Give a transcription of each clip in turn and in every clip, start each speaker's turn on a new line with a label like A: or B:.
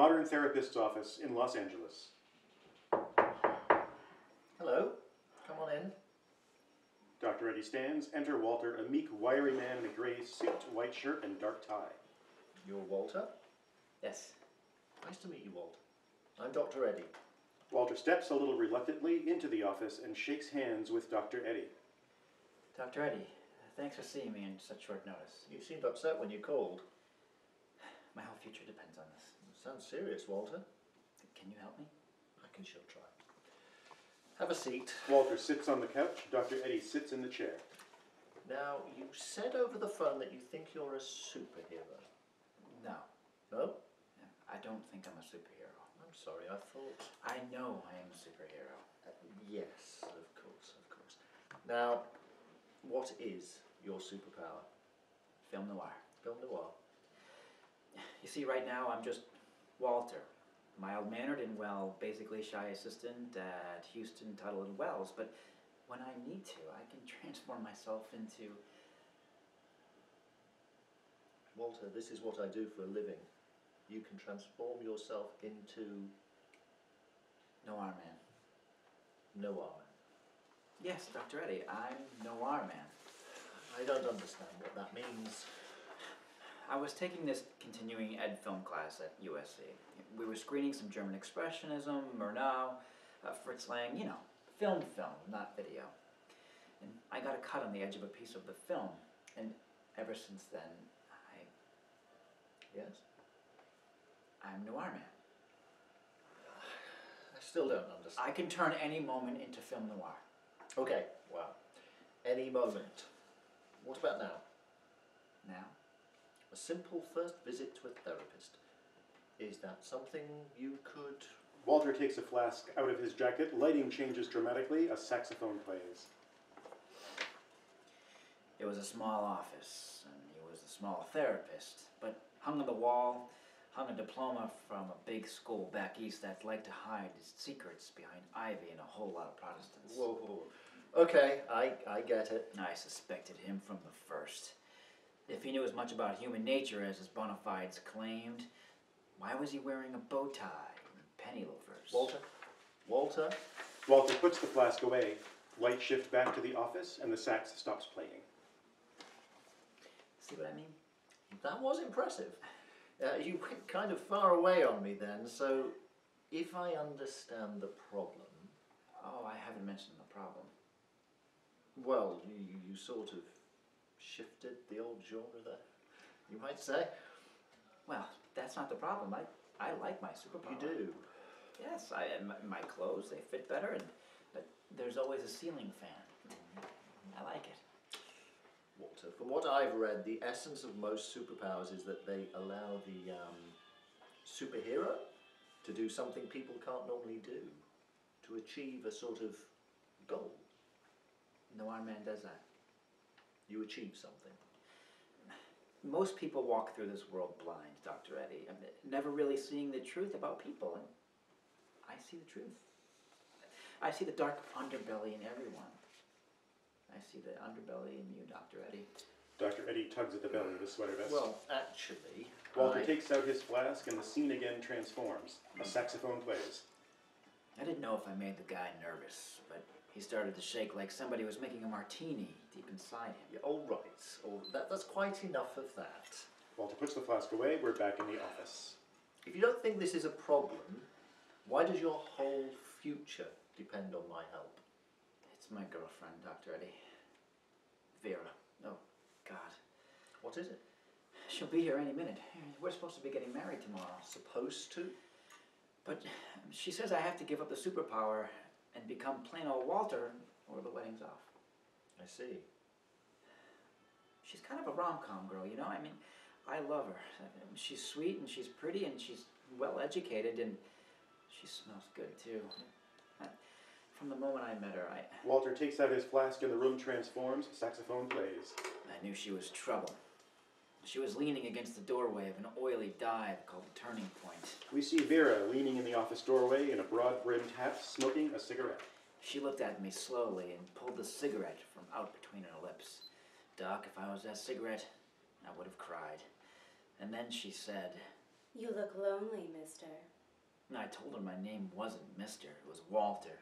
A: modern therapist's office in Los Angeles.
B: Hello, come on in.
A: Dr. Eddie stands. Enter Walter, a meek, wiry man in a gray suit, white shirt, and dark tie.
B: You're Walter?
C: Yes.
B: Nice to meet you, Walter. I'm Dr. Eddie.
A: Walter steps a little reluctantly into the office and shakes hands with Dr. Eddie.
C: Dr. Eddie, thanks for seeing me in such short notice.
B: You seemed upset when you called.
C: My whole future depends on this.
B: Sounds serious, Walter.
C: Can you help me?
B: I can sure try. Have a seat.
A: Walter sits on the couch. Dr. Eddie sits in the chair.
B: Now, you said over the phone that you think you're a superhero.
C: No.
B: No?
C: I don't think I'm a superhero.
B: I'm sorry, I thought...
C: I know I am a superhero.
B: Yes, of course, of course. Now, what is your superpower?
C: Film noir.
B: Film noir.
C: You see, right now I'm just Walter. Mild-mannered and, well, basically shy assistant at Houston, Tuttle, and Wells. But when I need to, I can transform myself into...
B: Walter, this is what I do for a living. You can transform yourself into...
C: Noir man.
B: Noir man.
C: Yes, Dr. Eddie, I'm Noir man.
B: I don't understand what that means.
C: I was taking this continuing ed film class at USC. We were screening some German expressionism, Murnau, Fritz Lang, you know, film, not video. And I got a cut on the edge of a piece of the film, and ever since then,
B: Yes?
C: I'm Noir man.
B: I still don't understand.
C: I can turn any moment into film noir.
B: Okay, well, any moment. What about now?
C: Now?
B: A simple first visit to a therapist. Is that something you could...
A: Walter takes a flask out of his jacket. Lighting changes dramatically. A saxophone plays.
C: It was a small office, and he was a small therapist, but hung on the wall, hung a diploma from a big school back east that liked to hide its secrets behind ivy and a whole lot of Protestants.
B: Whoa, whoa. Okay, I get it.
C: I suspected him from the first. If he knew as much about human nature as his bona fides claimed, why was he wearing a bow tie and penny loafers?
B: Walter? Walter?
A: Walter puts the flask away. Lights shift back to the office, and the sax stops playing.
C: See what I mean?
B: That was impressive. You went kind of far away on me then, so if I understand the problem...
C: Oh, I haven't mentioned the problem.
B: Well, you sort of shifted the old genre there, you might say.
C: Well, that's not the problem. I like my superpower.
B: You do?
C: Yes, my clothes, they fit better, but there's always a ceiling fan. I like it.
B: Walter, from what I've read, the essence of most superpowers is that they allow the superhero to do something people can't normally do, to achieve a sort of goal.
C: Noir man does that.
B: You achieve something.
C: Most people walk through this world blind, Dr. Eddie, never really seeing the truth about people, and I see the truth. I see the dark underbelly in everyone. I see the underbelly in you, Dr. Eddie.
A: Dr. Eddie tugs at the belly of his sweater vest.
B: Well, actually...
A: Walter takes out his flask, and the scene again transforms. A saxophone plays.
C: I didn't know if I made the guy nervous, but he started to shake like somebody was making a martini deep inside him.
B: Yeah, all right. That's quite enough of that.
A: Walter puts the flask away. We're back in the office.
B: If you don't think this is a problem, why does your whole future depend on my help?
C: It's my girlfriend, Dr. Eddie. Vera. Oh, God.
B: What is it?
C: She'll be here any minute. We're supposed to be getting married tomorrow.
B: Supposed to?
C: But she says I have to give up the superpower and become plain old Walter, or the wedding's off.
B: I see.
C: She's kind of a rom-com girl, you know? I mean, I love her. She's sweet, and she's pretty, and she's well-educated, and she smells good, too. From the moment I met her,
A: Walter takes out his flask and the room transforms. Saxophone plays.
C: I knew she was trouble. She was leaning against the doorway of an oily dive called the Turning Point.
A: We see Vera leaning in the office doorway in a broad-brimmed hat, smoking a cigarette.
C: She looked at me slowly and pulled the cigarette from out between her lips. Doc, if I was that cigarette, I would have cried. And then she said,
D: You look lonely, mister.
C: And I told her my name wasn't Mister, it was Walter.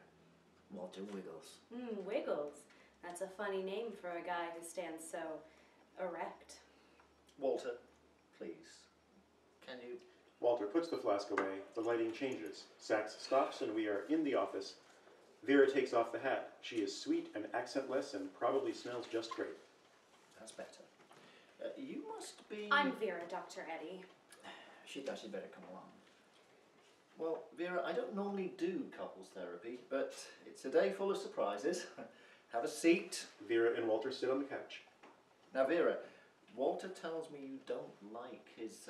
C: Walter Wiggles.
D: Wiggles. That's a funny name for a guy who stands so erect.
B: Walter, please, can you...
A: Walter puts the flask away. The lighting changes. Sax stops and we are in the office. Vera takes off the hat. She is sweet and accentless and probably smells just great.
B: That's better. You must be...
D: I'm Vera, Dr. Eddie.
C: She thought she'd better come along.
B: Well, Vera, I don't normally do couples therapy, but it's a day full of surprises. Have a seat.
A: Vera and Walter sit on the couch.
B: Now, Vera, Walter tells me you don't like his,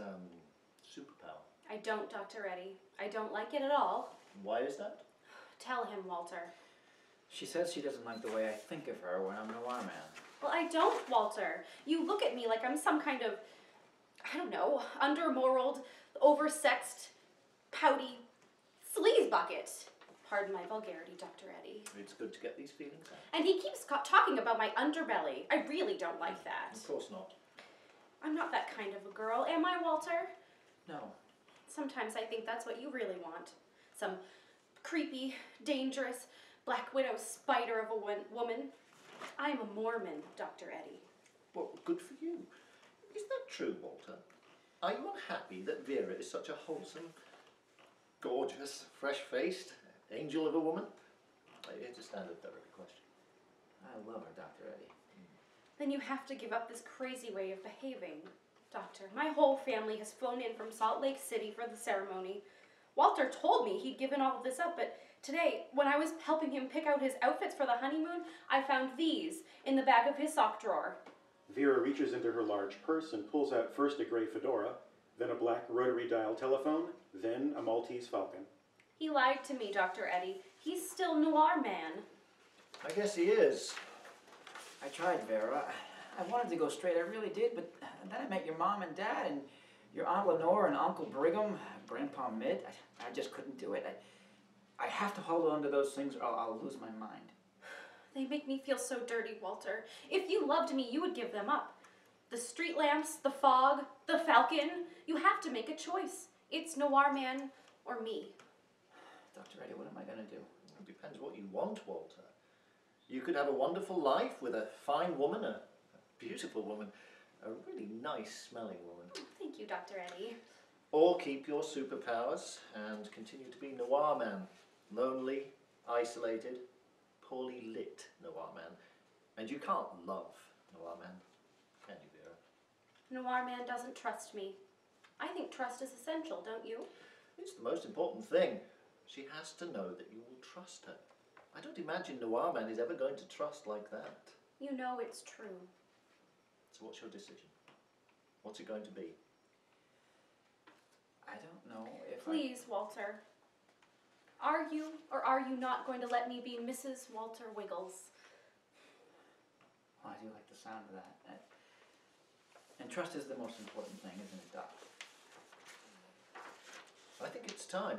B: superpower.
D: I don't, Dr. Eddie. I don't like it at all.
B: Why is that?
D: Tell him, Walter.
C: She says she doesn't like the way I think of her when I'm Noir Man.
D: Well, I don't, Walter. You look at me like I'm some kind of, I don't know, undermoraled, oversexed, pouty sleaze bucket. Pardon my vulgarity, Dr. Eddie.
B: It's good to get these feelings out.
D: And he keeps talking about my underbelly. I really don't like that.
B: Of course not.
D: I'm not that kind of a girl, am I, Walter?
C: No.
D: Sometimes I think that's what you really want. Some creepy, dangerous, Black Widow spider of a woman. I'm a Mormon, Dr. Eddie.
B: Well, good for you. Is that true, Walter? Are you unhappy that Vera is such a wholesome, gorgeous, fresh-faced angel of a woman? It's a standard therapy question.
C: I love her, Dr. Eddie.
D: Then you have to give up this crazy way of behaving. Doctor, my whole family has flown in from Salt Lake City for the ceremony. Walter told me he'd given all of this up, but today, when I was helping him pick out his outfits for the honeymoon, I found these in the back of his sock drawer.
A: Vera reaches into her large purse and pulls out first a gray fedora, then a black rotary dial telephone, then a Maltese Falcon.
D: He lied to me, Dr. Eddie. He's still Noir Man.
B: I guess he is.
C: I tried, Vera. I wanted to go straight, I really did, but then I met your mom and dad, and your Aunt Lenore and Uncle Brigham, Grandpa Mitt. I just couldn't do it. I have to hold on to those things or I'll lose my mind.
D: They make me feel so dirty, Walter. If you loved me, you would give them up. The street lamps, the fog, the falcon. You have to make a choice. It's Noir Man or me.
C: Dr. Eddie, what am I going to do?
B: It depends what you want, Walter. You could have a wonderful life with a fine woman, a beautiful woman, a really nice smelling woman.
D: Oh, thank you, Dr. Eddie.
B: Or keep your superpowers and continue to be Noir Man. Lonely, isolated, poorly lit Noir Man. And you can't love Noir Man, can you, Vera?
D: Noir Man doesn't trust me. I think trust is essential, don't you?
B: It's the most important thing. She has to know that you will trust her. I don't imagine Noir Man is ever going to trust like that.
D: You know it's true.
B: So what's your decision? What's it going to be?
C: I don't know if
D: Please, Walter. Are you or are you not going to let me be Mrs. Walter Wiggles?
C: I do like the sound of that. And trust is the most important thing, isn't it, Doc?
B: I think it's time.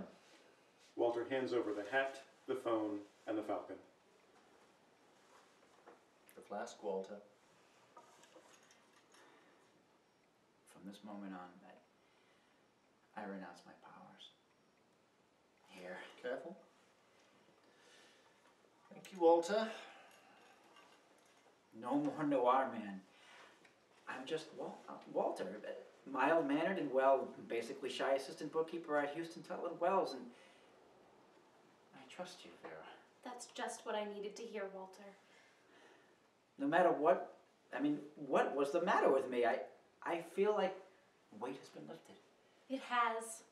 A: Walter hands over the hat, the phone, and the falcon.
B: The flask, Walter.
C: From this moment on, I renounce my powers. Here.
B: Careful. Thank you, Walter.
C: No more Noir Man. I'm just Walter, mild-mannered and, well, basically shy assistant bookkeeper at Houston Tuttle & Wells, and I trust you, Vera.
D: That's just what I needed to hear, Walter.
C: No matter what, what was the matter with me? I feel like weight has been lifted.
D: It has.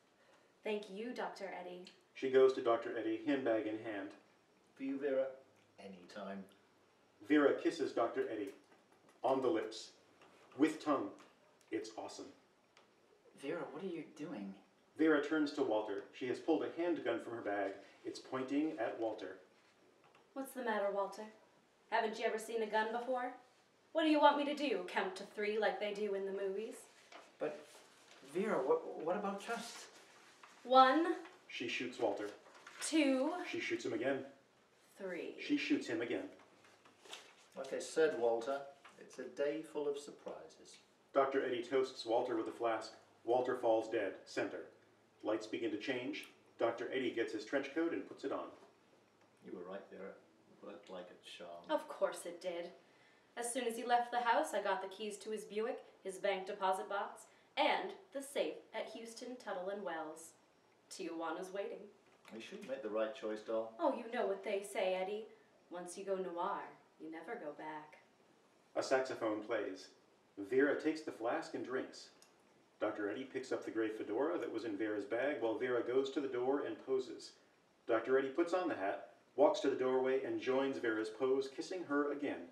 D: Thank you, Dr. Eddie.
A: She goes to Dr. Eddie, handbag in hand.
B: For you, Vera, anytime.
A: Vera kisses Dr. Eddie. On the lips. With tongue. It's awesome.
C: Vera, what are you doing?
A: Vera turns to Walter. She has pulled a handgun from her bag. It's pointing at Walter.
D: What's the matter, Walter? Haven't you ever seen a gun before? What do you want me to do? Count to 3 like they do in the movies?
C: But, Vera, what about trust?
D: 1,
A: She shoots Walter.
D: 2,
A: She shoots him again.
D: 3.
A: She shoots him again.
B: Like I said, Walter, it's a day full of surprises.
A: Dr. Eddie toasts Walter with a flask. Walter falls dead, center. Lights begin to change. Dr. Eddie gets his trench coat and puts it on.
B: You were right there. It looked like a charm.
D: Of course it did. As soon as he left the house, I got the keys to his Buick, his bank deposit box, and the safe at Houston, Tuttle, and Wells. Tijuana's waiting.
B: You should make the right choice, doll.
D: Oh, you know what they say, Eddie. Once you go noir, you never go back.
A: A saxophone plays. Vera takes the flask and drinks. Dr. Eddie picks up the gray fedora that was in Vera's bag while Vera goes to the door and poses. Dr. Eddie puts on the hat, walks to the doorway, and joins Vera's pose, kissing her again.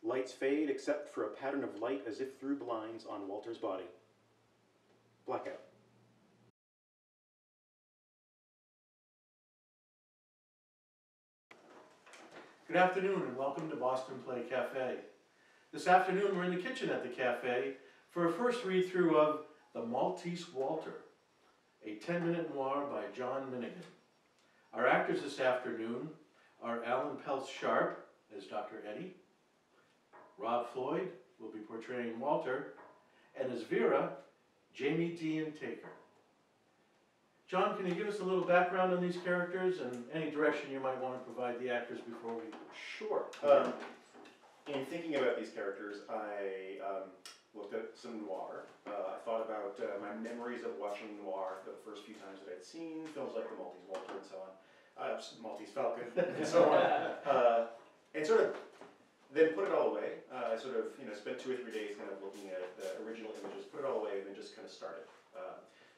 A: Lights fade except for a pattern of light as if through blinds on Walter's body. Blackout.
E: Good afternoon and welcome to Boston Play Cafe. This afternoon we're in the kitchen at the cafe for a first read-through of The Maltese Walter, a 10-minute noir by John Minigan. Our actors this afternoon are Alan Pelz-Sharpe as Dr. Eddie, Rob Floyd will be portraying Walter, and as Vera, Jamie Dean Taker. John, can you give us a little background on these characters and any direction you might want to provide the actors before we...
A: Sure. In thinking about these characters, I looked at some noir. I thought about my memories of watching noir the first few times that I'd seen films like The Maltese Walter and so on, Maltese Falcon and so on, and sort of then put it all away. I sort of spent 2 or 3 days kind of looking at the original images, put it all away, and then just kind of started.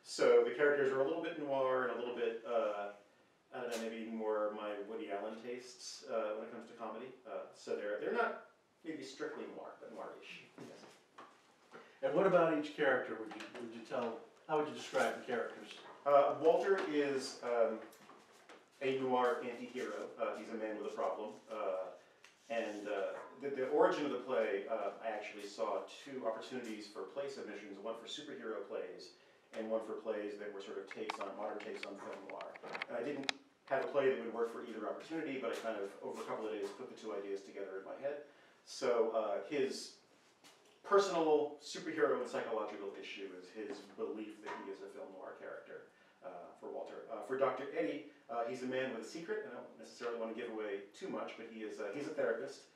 A: So the characters are a little bit noir and a little bit, I don't know, maybe more my Woody Allen tastes when it comes to comedy. So they're not maybe strictly noir, but noirish. Yes.
E: And what about each character would you tell, how would you describe the characters?
A: Walter is a noir anti-hero. He's a man with a problem. And the origin of the play, I actually saw 2 opportunities for play submissions, one for superhero plays and one for plays that were sort of modern takes on film noir. And I didn't have a play that would work for either opportunity, but I kind of, over a couple of days, put the 2 ideas together in my head. So his personal superhero and psychological issue is his belief that he is a film noir character for Walter. For Dr. Eddie, he's a man with a secret. I don't necessarily want to give away too much, but he's a therapist.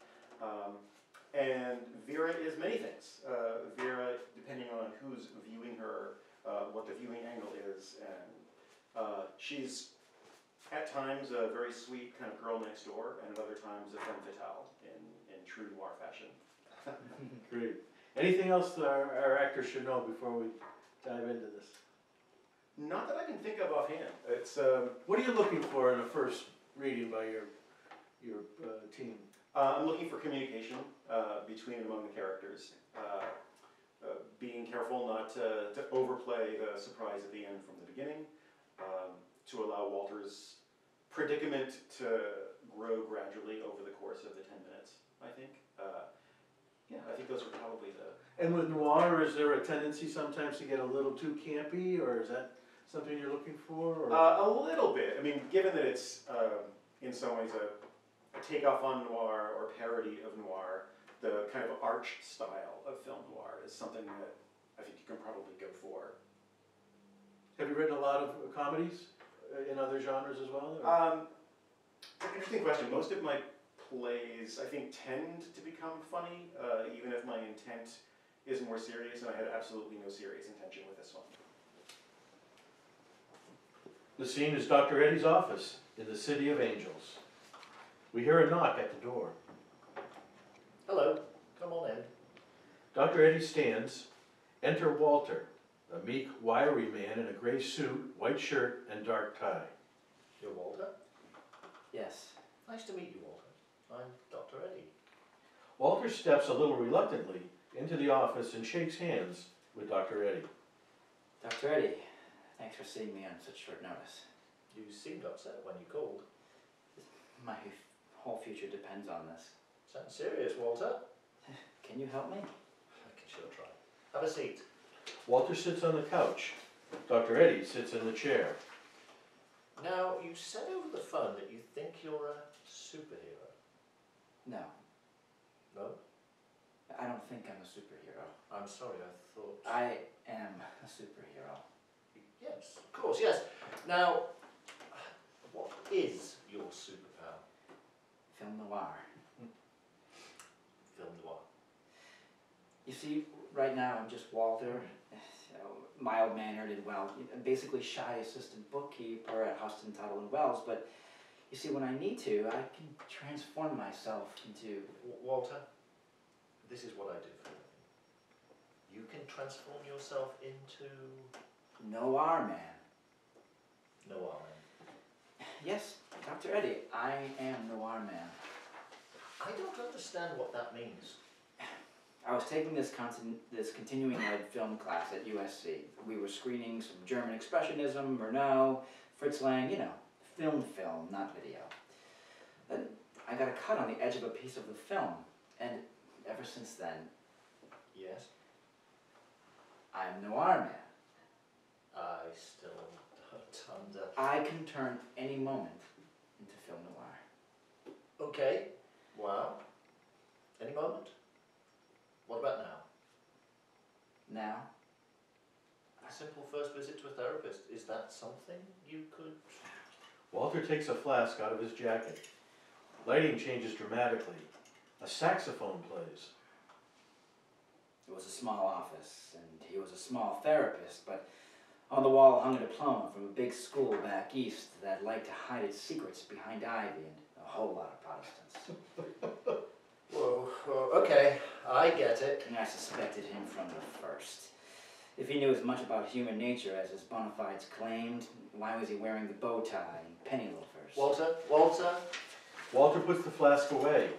A: And Vera is many things. Vera, depending on who's viewing her, what the viewing angle is, and she's at times a very sweet kind of girl next door, and at other times a femme fatale in true noir fashion.
E: Great. Anything else that our actors should know before we dive into this?
A: Not that I can think of offhand. It's
E: What are you looking for in a first reading by your team?
A: I'm looking for communication between and among the characters. Being careful not to overplay the surprise at the end from the beginning, to allow Walter's predicament to grow gradually over the course of the 10 minutes, I think. Yeah, I think those are probably the...
E: And with noir, is there a tendency sometimes to get a little too campy, or is that something you're looking for? Or?
A: A little bit. I mean, given that it's in some ways a takeoff on noir or parody of noir, the kind of arch style of film noir is something that I think you can probably go for.
E: Have you written a lot of comedies in other genres as well?
A: It's an interesting question. Most of my plays, I think, tend to become funny, even if my intent is more serious, and I had absolutely no serious intention with this one.
E: The scene is Dr. Eddie's office in the City of Angels. We hear a knock at the door.
B: Hello, come on in.
E: Dr. Eddie stands. Enter Walter, a meek, wiry man in a gray suit, white shirt, and dark tie.
B: You're Walter?
C: Yes.
B: Nice to meet you, Walter. I'm Dr. Eddie.
E: Walter steps a little reluctantly into the office and shakes hands with Dr. Eddie.
C: Dr. Eddie, thanks for seeing me on such short notice.
B: You seemed upset when you called.
C: My whole future depends on this.
B: Sounds serious, Walter.
C: Can you help me?
B: I can sure try. Have a seat.
E: Walter sits on the couch. Dr. Eddie sits in the chair.
B: Now, you said over the phone that you think you're a superhero.
C: No.
B: No?
C: I don't think I'm a superhero.
B: I'm sorry, I thought...
C: I am a superhero.
B: Yes, of course, yes. Now, what is your superpower?
C: Film noir.
B: Film noir.
C: You see, right now I'm just Walter, you know, mild-mannered and, well, basically shy assistant bookkeeper at Huston, Tuttle and Wells, but you see, when I need to, I can transform myself into...
B: Walter, this is what I do for a living. You can transform yourself into...
C: Noir man.
B: Noir man.
C: Yes, Dr. Eddie, I am Noir man.
B: I don't understand what that means.
C: I was taking this continuing ed film class at USC. We were screening some German Expressionism, Murnau, Fritz Lang, you know, film, not video. Then I got a cut on the edge of a piece of the film, and ever since then,
B: Yes?
C: I'm Noir man.
B: I still don't
C: I can turn any moment into film noir.
B: Okay, wow. Any moment? What about now?
C: Now,
B: A simple first visit to a therapist. Is that something you could...
E: Walter takes a flask out of his jacket. Lighting changes dramatically. A saxophone plays.
C: it was a small office, and he was a small therapist, but on the wall hung a diploma from a big school back east that liked to hide its secrets behind ivy and a whole lot of Protestants.
B: Whoa, okay, I get it.
C: And I suspected him from the first. If he knew as much about human nature as his bona fides claimed, why was he wearing the bow tie and penny loafers?
B: Walter?
E: Walter puts the flask away.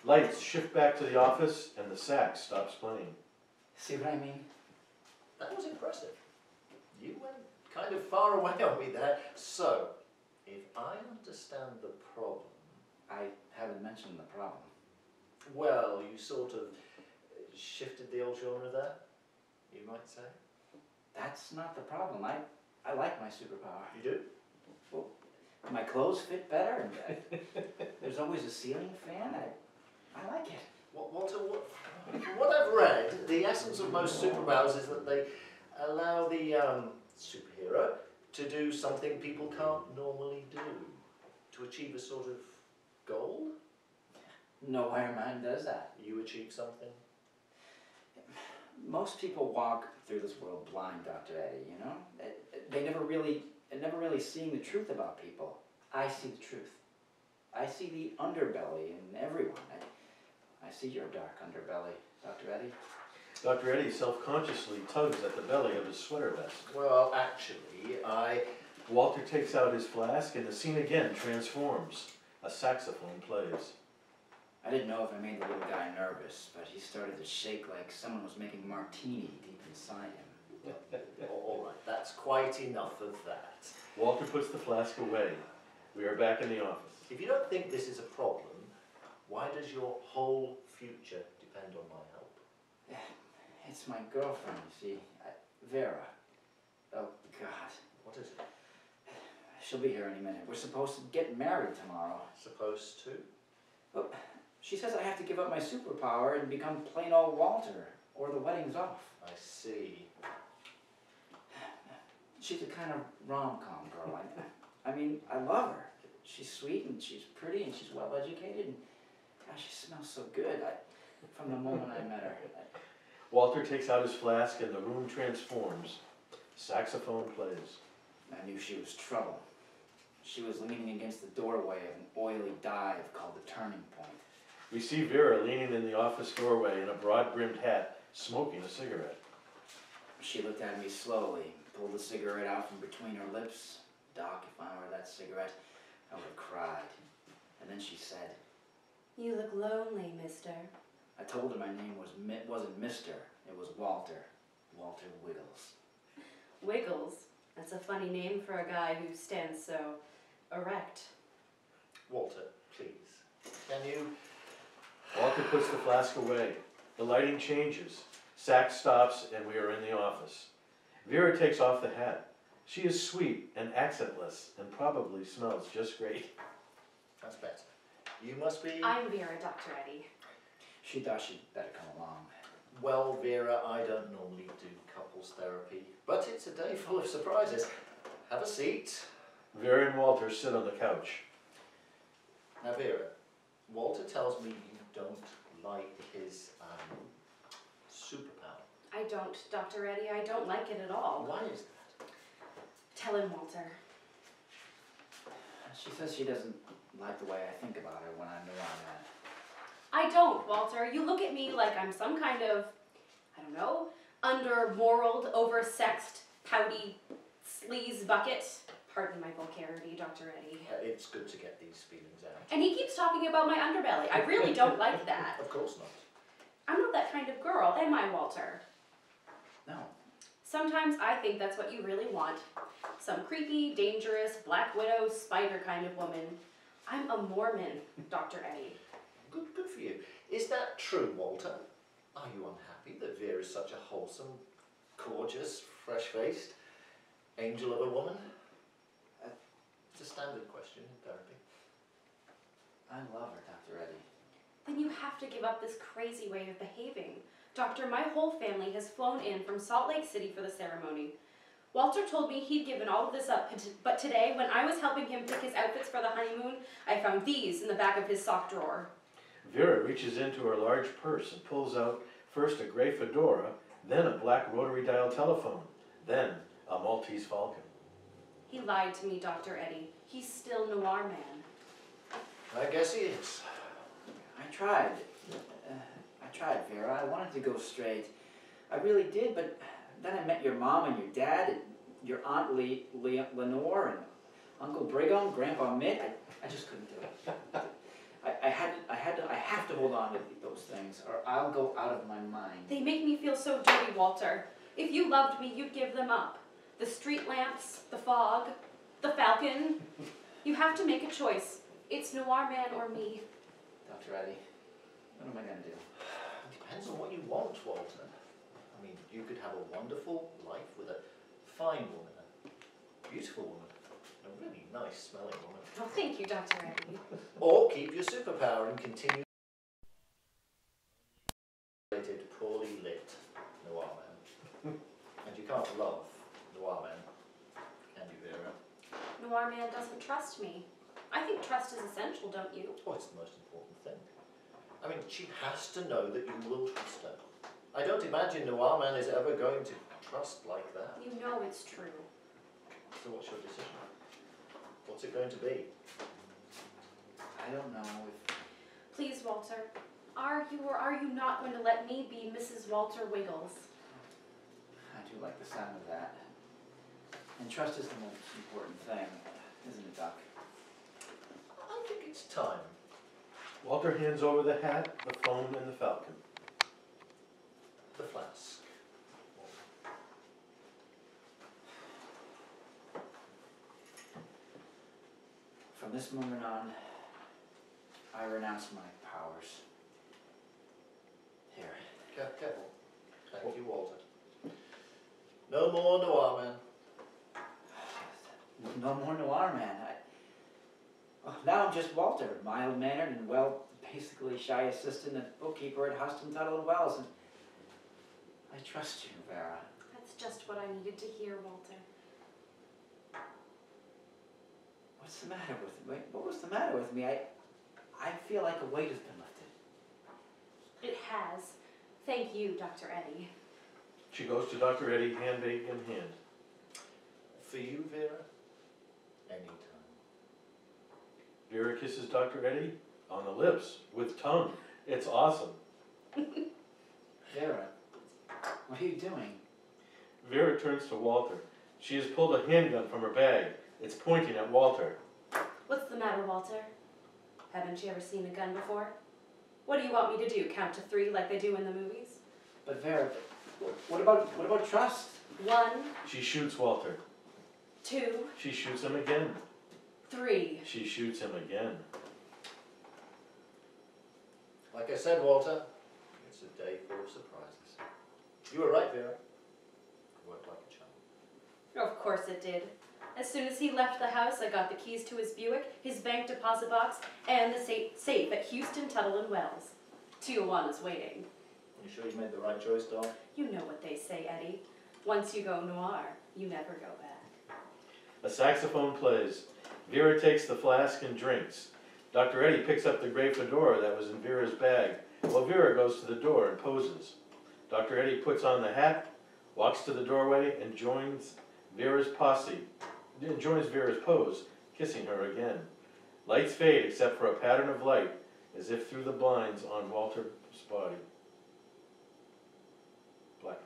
E: Lights shift back to the office and the sax stops playing.
C: See what I mean?
B: That was impressive. You went kind of far away on me there. So, if I understand the problem...
C: I haven't mentioned the problem.
B: Well, you sort of shifted the old genre there, you might say.
C: That's not the problem. I like my superpower.
B: You do?
C: Well, my clothes fit better, and there's always a ceiling fan. I like it.
B: Walter, from what I've read, the essence of most superpowers is that they allow the superhero to do something people can't normally do, to achieve a sort of goal.
C: Nowhere man does that.
B: You achieve something.
C: Most people walk through this world blind, Dr. Eddie, you know? They never really seeing the truth about people. I see the truth. I see the underbelly in everyone. I see your dark underbelly, Dr. Eddie.
E: Dr. Eddie self-consciously tugs at the belly of his sweater vest.
B: Well, actually,
E: Walter takes out his flask and the scene again transforms. A saxophone plays.
C: I didn't know if I made the little guy nervous, but he started to shake like someone was making martini deep inside him.
B: All right, that's quite enough of that.
E: Walter puts the flask away. We are back in the office.
B: If you don't think this is a problem, why does your whole future depend on my help?
C: It's my girlfriend, you see, Vera. Oh, God.
B: What is it?
C: She'll be here any minute. We're supposed to get married tomorrow.
B: Supposed to?
C: Well, she says I have to give up my superpower and become plain old Walter, or the wedding's off.
B: I see.
C: She's a kind of rom-com girl. I mean, I love her. She's sweet and she's pretty and she's well educated and gosh, she smells so good. From the moment I met her.
E: Walter takes out his flask and the room transforms. Saxophone plays.
C: I knew she was trouble. She was leaning against the doorway of an oily dive called the Turning Point.
E: We see Vera leaning in the office doorway in a broad-brimmed hat, smoking a cigarette.
C: She looked at me slowly, pulled the cigarette out from between her lips. Doc, if I were that cigarette, I would have cried. And then she said,
D: You look lonely, mister.
C: I told her my name wasn't Mister, it was Walter. Walter Wiggles.
D: Wiggles? That's a funny name for a guy who stands so erect.
B: Walter, please, can you...
E: Walter puts the flask away. The lighting changes. Sax stops and we are in the office. Vera takes off the hat. She is sweet and accentless and probably smells just great.
B: That's better. You must be...
D: I'm Vera, Dr. Eddie.
C: She thought she'd better come along.
B: Well, Vera, I don't normally do couples therapy, but it's a day full of surprises. Have a seat.
E: Vera and Walter sit on the couch.
B: Now, Vera, Walter tells me you don't like his superpower.
D: I don't, Dr. Eddie. I don't like it at all.
B: Why is that?
D: Tell him, Walter.
C: She says she doesn't like the way I think about her when I'm around her.
D: I don't, Walter. You look at me like I'm some kind of, I don't know, under-moraled, oversexed, pouty sleaze bucket. Pardon my vulgarity, Dr. Eddie.
B: It's good to get these feelings out.
D: And he keeps talking about my underbelly. I really don't like that.
B: Of course not.
D: I'm not that kind of girl, am I, Walter?
C: No.
D: Sometimes I think that's what you really want. Some creepy, dangerous, Black Widow, spider kind of woman. I'm a Mormon, Dr. Eddie.
B: Good for you. Is that true, Walter? Are you unhappy that Vera is such a wholesome, gorgeous, fresh-faced angel of a woman? It's a standard question in therapy.
C: I love her, Dr. Eddie.
D: Then you have to give up this crazy way of behaving. Doctor, my whole family has flown in from Salt Lake City for the ceremony. Walter told me he'd given all of this up, but today, when I was helping him pick his outfits for the honeymoon, I found these in the back of his sock drawer.
E: Vera reaches into her large purse and pulls out first a gray fedora, then a black rotary dial telephone, then a Maltese Falcon.
D: He lied to me, Dr. Eddie. He's still Noir Man.
B: I guess he is.
C: I tried, Vera. I wanted to go straight. I really did, but then I met your mom and your dad, and your Aunt Lenore, and Uncle Brigham, Grandpa Mitt. I just couldn't do it. I have to hold on to those things, or I'll go out of my mind.
D: They make me feel so dirty, Walter. If you loved me, you'd give them up. The street lamps, the fog, the falcon. You have to make a choice. It's Noir Man or me.
C: Dr. Eddie, what am I going to do?
B: It depends on what you want, Walter. I mean, you could have a wonderful life with a fine woman, a beautiful woman, a really nice smelling woman.
D: Oh, thank you, Dr. Eddie.
B: Or keep your superpower and continue poorly lit Noir Man. And you can't love Noir Man, can you, Vera?
D: Noir Man doesn't trust me. I think trust is essential, don't you?
B: Oh, it's the most important thing. I mean, she has to know that you will trust her. I don't imagine Noir Man is ever going to trust like that.
D: You know it's true.
B: So what's your decision? What's it going to be?
C: I don't know if...
D: Please, Walter. Are you or are you not going to let me be Mrs. Walter Wiggles?
C: I do like the sound of that. And trust is the most important thing, isn't it, Doc?
B: I think it's time.
E: Walter hands over the hat, the phone, and the falcon.
B: The flask.
C: From this moment on, I renounce my powers. Here.
B: Careful. Thank you, Walter. No more Noir Man.
C: No more Noir Man. Now I'm just Walter, mild-mannered and, well, basically shy assistant and bookkeeper at Huston, Tuttle and Wells. And I trust you, Vera.
D: That's just what I needed to hear, Walter.
C: What's the matter with me? What was the matter with me? I feel like a weight has been lifted.
D: It has. Thank you, Dr. Eddie.
E: She goes to Dr. Eddie, handbag in hand.
B: For you, Vera, anytime.
E: Vera kisses Dr. Eddie on the lips with tongue. It's awesome.
C: Vera, what are you doing?
E: Vera turns to Walter. She has pulled a handgun from her bag. It's pointing at Walter.
D: What's the matter, Walter? Haven't you ever seen a gun before? What do you want me to do? Count to 3 like they do in the movies?
C: But Vera, what about trust?
D: 1,
E: She shoots Walter.
D: 2,
E: She shoots him again.
D: 3.
E: She shoots him again.
B: Like I said, Walter, it's a day full of surprises. You were right, Vera. It worked like a charm.
D: Of course it did. As soon as he left the house, I got the keys to his Buick, his bank deposit box, and the safe at Houston, Tuttle and Wells. 201 is waiting.
B: You sure you made the right choice, Doll?
D: You know what they say, Eddie. Once you go noir, you never go back.
E: A saxophone plays. Vera takes the flask and drinks. Dr. Eddie picks up the gray fedora that was in Vera's bag, while Vera goes to the door and poses. Dr. Eddie puts on the hat, walks to the doorway, and joins Vera's pose, kissing her again. Lights fade except for a pattern of light, as if through the blinds on Walter's body. Blackout.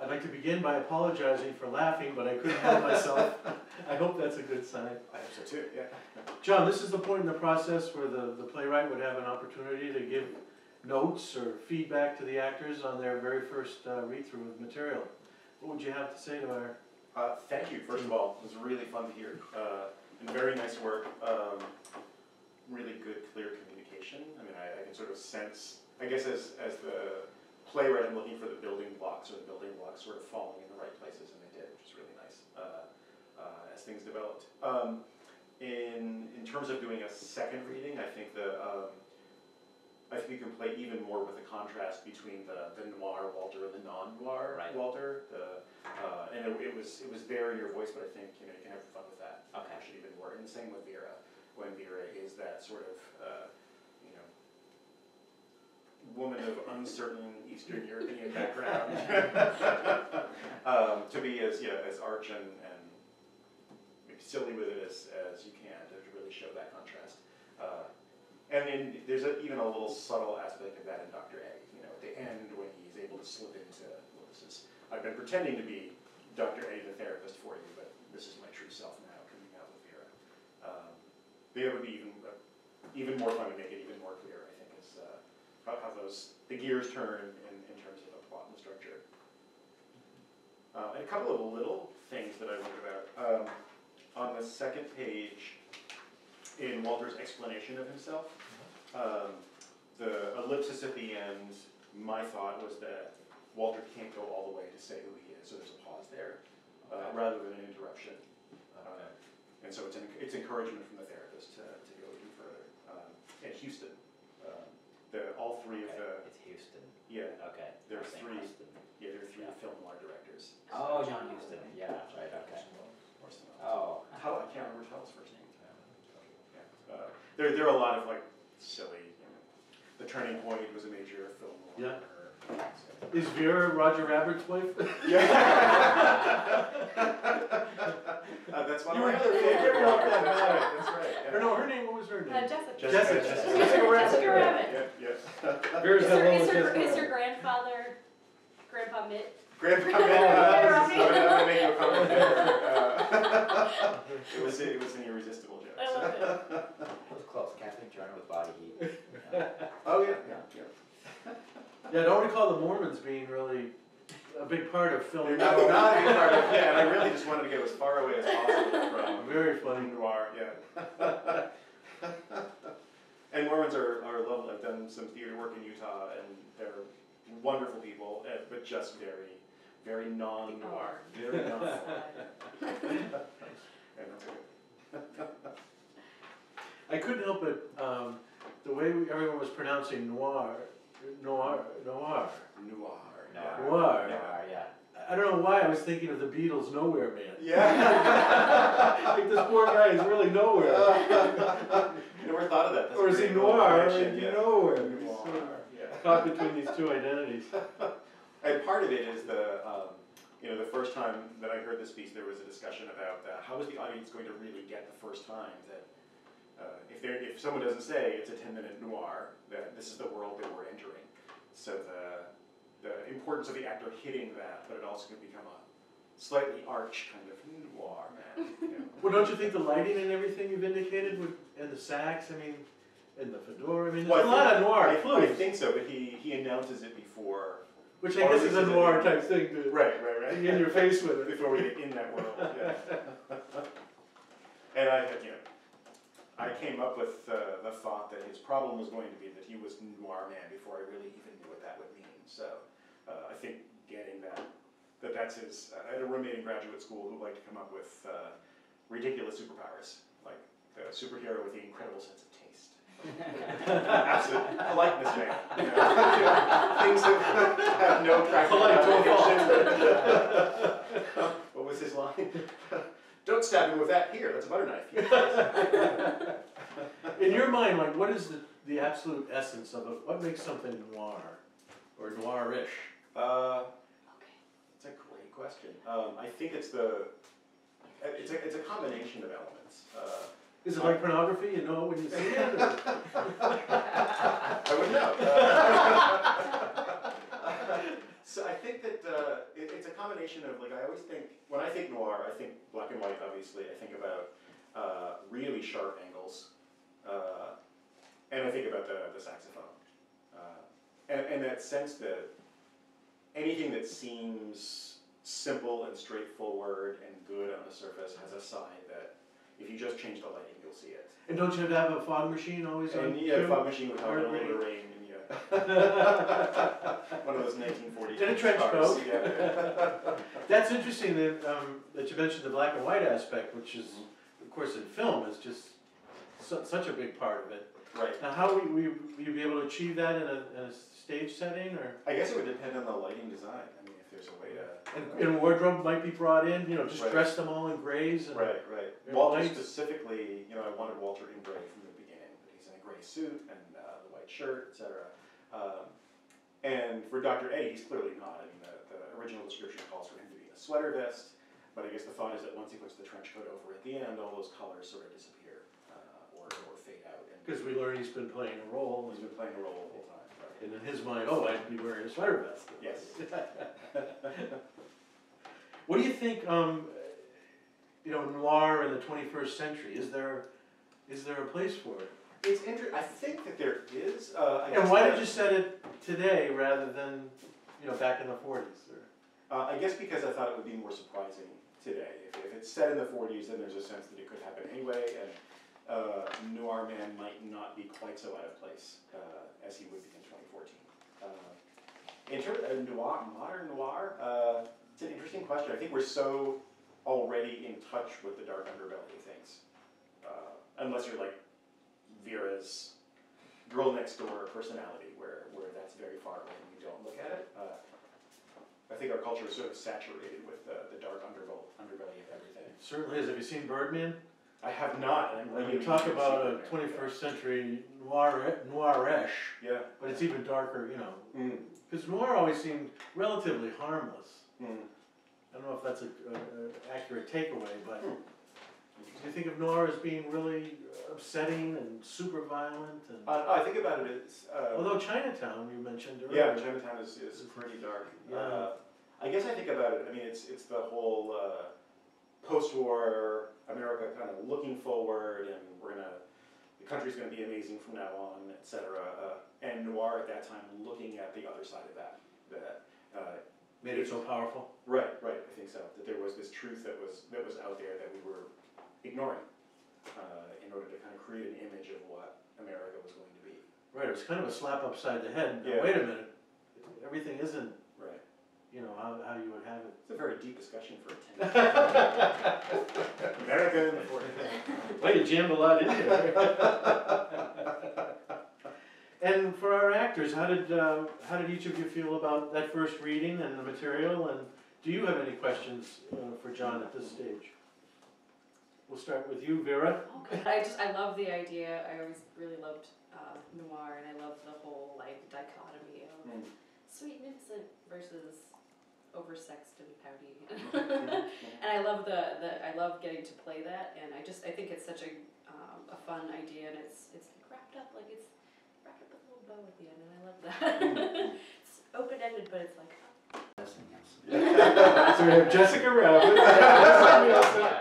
E: I'd like to begin by apologizing for laughing, but I couldn't help myself. I hope that's a good sign.
A: I hope so too, yeah.
E: John, this is the point in the process where the playwright would have an opportunity to give notes or feedback to the actors on their very first read-through of material. What would you have to say to our...
A: Thank you, first of all. It was really fun to hear. And very nice work. Really good, clear communication. I mean, I can sort of sense, I guess as the playwright, I'm looking for the building blocks, or the building blocks sort of falling in the right places, and they did, which is really nice as things developed. In terms of doing a second reading, I think you can play even more with the contrast between the noir Walter and the non-noir Walter. And it was there in your voice, but I think you can have fun with that.
C: Okay.
A: Actually, even more. And the same with Vera, when Vera is that sort of woman of uncertain Eastern European background, to be as arch and maybe silly with it as you can, to really show that contrast. And then there's even a little subtle aspect of that in Dr. A. At the end when he's able to slip into, well, I've been pretending to be Dr. A, the therapist for you, but this is my true self now, coming out with Vera. It would be even more fun to make it even more clear, I think, is how the gears turn in terms of the plot and the structure. And a couple of little things that I wondered about. On the second page, in Walter's explanation of himself, the ellipsis at the end, my thought was that Walter can't go all the way to say who he is, so there's a pause there, rather than an interruption. And so it's encouragement from the therapist to go even further. And Houston, all three of the...
C: It's Houston.
A: Yeah.
C: Okay.
A: There are three.
C: Houston.
A: Yeah, there are three film noir directors.
C: Oh, John Houston. Yeah, right, okay. Oh.
A: I can't remember Hell's first name. Yeah. There are a lot of silly, The Turning Point was a major film noir.
E: Yeah. Is Vera Roger Rabbit's wife?
A: Yeah. That's one of my other favorite ones. That's right. Yeah.
E: Or no, her name, what was her name?
D: Jessica.
E: Jessica.
D: Jessica Rabbit.
A: Yeah.
E: Vera's that one with
D: Is
E: Jessica.
D: your grandfather, Grandpa Mitt?
A: Grandpa Mitt. I'm going to make you a comment there. It was an irresistible joke.
D: I love it.
C: That was close. Kathleen Turner with Body Heat.
A: Oh, yeah.
E: Yeah, I don't recall the Mormons being really a big part of film.
A: Not a big part of it, yeah, and I really just wanted to go as far away as possible from
E: Very funny.
A: noir, yeah. And Mormons are lovely. I've done some theater work in Utah, and they're wonderful people, but just very, very non-noir. Very non-noir.
E: I couldn't help it, the way everyone was pronouncing noir.
C: Yeah.
E: I don't know why I was thinking of the Beatles' Nowhere Man.
A: Yeah.
E: Like this poor guy is really nowhere.
A: Never thought of that. That's
E: Or is he
A: great.
E: noir?
A: Yeah.
E: Nowhere. He's
A: Noir.
E: sort of
A: Yeah.
E: caught between these two identities.
A: And part of it is the first time that I heard this piece, there was a discussion about how is the audience going to really get the first time that if someone doesn't say it's a 10-minute noir, that this is the world that we're entering. So the importance of the actor hitting that, but it also can become a slightly arch kind of noir, man.
E: Well, don't you think the lighting and everything you've indicated and the sax, and the fedora, there's a lot of noir
A: I
E: clues.
A: think so, but he announces it before.
E: Which I guess is a noir type thing to
A: Right.
E: be in your face with it.
A: Before we get in that world, yeah. And I came up with the thought that his problem was going to be that he was noir man before I really even knew what that would mean. So I think getting that's his. I had a roommate in graduate school who liked to come up with ridiculous superpowers, like the superhero with the incredible sense of taste. Absolute politeness man. You know? Things have no practical
E: Polite to a
A: application. What was his line? Don't stab him with that here. That's a butter knife.
E: In your mind, like, what is the absolute essence of it? What makes something noir or noirish?
A: That's a great question. I think it's a combination of elements.
E: Is it like pornography? You know when you see it?
A: I would know. So I think that it's a combination of, like, I always think, when I think noir, I think black and white, obviously. I think about really sharp angles. And I think about the saxophone. And that sense that anything that seems simple and straightforward and good on the surface has a side that, if you just change the lighting, you'll see it.
E: And don't you have to have a fog machine always on?
A: And yeah, fog machine would help in a little bit of rain. And yeah. One of those 1940s.
E: In a trench
A: cars.
E: coat.
A: Yeah.
E: That's interesting that you mentioned the black and white aspect, which is, of course, in film is just such a big part of it.
A: Right.
E: Now, how will you be able to achieve that in a stage setting, or?
A: I guess it would depend on the lighting design. I mean, if there's a way to.
E: And wardrobe might be brought in, you know, just
A: Right.
E: dress them all in grays. And
A: Right.
E: and
A: Walter
E: whites.
A: specifically, you know, I wanted Walter in gray from the beginning, but he's in a gray suit and the white shirt, etc. And for Dr. Eddie, he's clearly not. I mean, the original description calls for him to be in a sweater vest, but I guess the thought is that once he puts the trench coat over at the end, all those colors sort of disappear or fade out.
E: Because we learned he's been playing a role,
A: He's been playing a role the whole time. Right?
E: and in his mind, oh, I'd be wearing a sweater vest.
A: Yes.
E: What do you think? You know, noir in the 21st century. Is there a place for it?
A: It's interesting. I think that there is.
E: And why did you set it today rather than, you know, back in the 40s?
A: I guess because I thought it would be more surprising today. If it's set in the 40s, then there's a sense that it could happen anyway, and Noir Man might not be quite so out of place as he would be in 2014. In terms of noir, modern noir, it's an interesting question. I think we're so already in touch with the dark underbelly of things. Unless you're like Vera's girl next door personality, where that's very far away and you don't look at it. I think our culture is sort of saturated with the dark underbelly of everything.
E: It certainly is. Have you seen Birdman?
A: I have not. And
E: When you talk about a 21st century noirish,
A: Yeah.
E: but it's even darker, you know.
A: Mm.
E: Because noir always seemed relatively harmless.
A: Mm.
E: I don't know if that's an accurate takeaway, but do you think of noir as being really upsetting and super violent? And
A: I think about it as...
E: although Chinatown, you mentioned earlier.
A: yeah, Chinatown is pretty dark.
E: Yeah.
A: I guess I think about it, I mean, it's the whole post-war America kind of looking forward, and the country's gonna be amazing from now on, etc. And noir at that time looking at the other side of that.
E: Made it so powerful.
A: Right, I think so. That there was this truth that was out there that we were ignoring in order to kind of create an image of what America was going to be.
E: Right, it was kind of a slap upside the head. Now,
A: Yeah.
E: wait a minute, everything isn't,
A: Right.
E: you know, how you would have it.
A: It's a very deep discussion for a 10. America in the 40s.
E: Well, you jammed a lot in there. And for our actors, how did each of you feel about that first reading and the material? And do you have any questions for John at this stage? We'll start with you, Vera.
F: Okay. I love the idea. I always really loved noir, and I love the whole like dichotomy of sweet and innocent versus oversexed and pouty. And I love I love getting to play that, and I think it's such a fun idea, and it's wrapped up with a little bow at the end, and I love that. It's open ended, but it's like.
E: So we have Jessica Rabbit,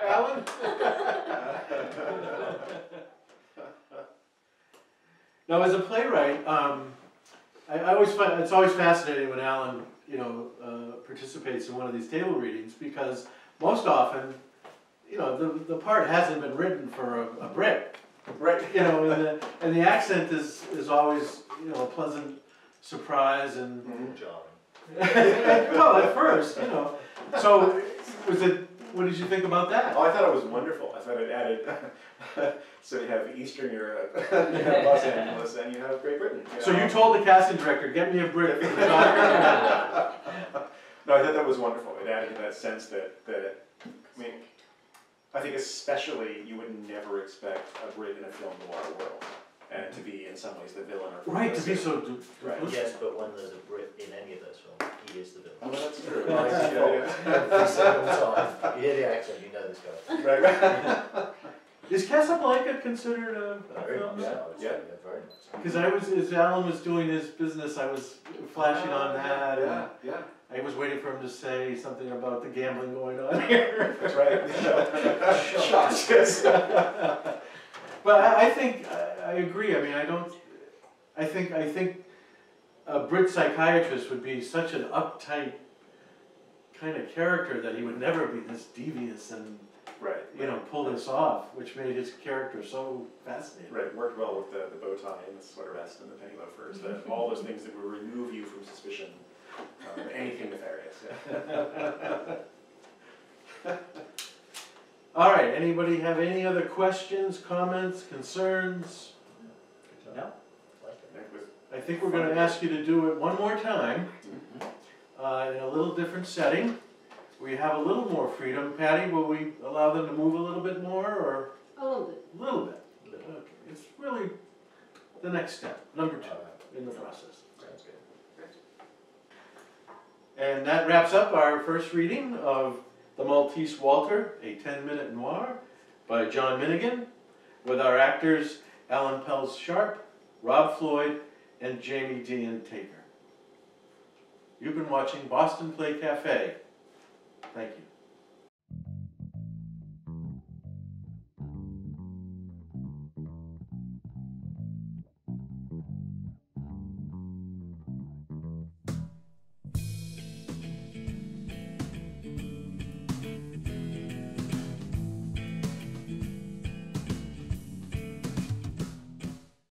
E: Alan. Now, as a playwright, I always find it's always fascinating when Alan, you know, participates in one of these table readings, because most often, you know, the part hasn't been written for a Brit,
A: Right.
E: you know, and the accent is always, you know, a pleasant surprise and.
B: Jarring.
E: Well, at first, you know. So, was it What did you think about that?
A: Oh, I thought it was wonderful. I thought it added, so you have Eastern Europe, you have Los Angeles, and you have Great Britain.
E: So you told the casting director, get me a Brit for the doctor?
A: No, I thought that was wonderful. It added to that sense that I mean, I think especially you would never expect a Brit in a film noir world, and to be in some ways the villain or
E: Right, to be so...
A: Right.
B: Yes, but when there's a Brit in any of those films, he is the villain.
A: Oh, that's true.
B: Every single time. You hear the accent, you know this guy.
A: Right, right.
E: Is Casablanca considered a
B: Very
E: film?
B: much so, I would say,
A: Yeah.
B: very much so.
E: Because as Alan was doing his business, I was flashing on that. And
A: Yeah,
E: I was waiting for him to say something about the gambling going on here.
A: that's right. Shots, yes.
E: But I think, I agree, I mean, I think a Brit psychiatrist would be such an uptight kind of character that he would never be this devious and,
A: Right.
E: pull this off, which made his character so fascinating.
A: Right, worked well with the bow tie and the sweater vest and the penny loafers, all those things that would remove you from suspicion of anything nefarious. Yeah.
E: All right, anybody have any other questions, comments, concerns?
C: No?
A: That was-
E: I think we're gonna ask you to do it one more time, in a little different setting. We have a little more freedom. Patty, will we allow them to move a little bit more, or
F: A little bit.
E: a little bit? Okay, it's really the next step, number 2 in the process.
B: Sounds good.
E: And that wraps up our first reading of The Maltese Walter, a 10-minute noir by John Minigan, with our actors Alan Pelz-Sharpe, Rob Floyd, and Jamie Dean Taker. You've been watching Boston Play Cafe. Thank you.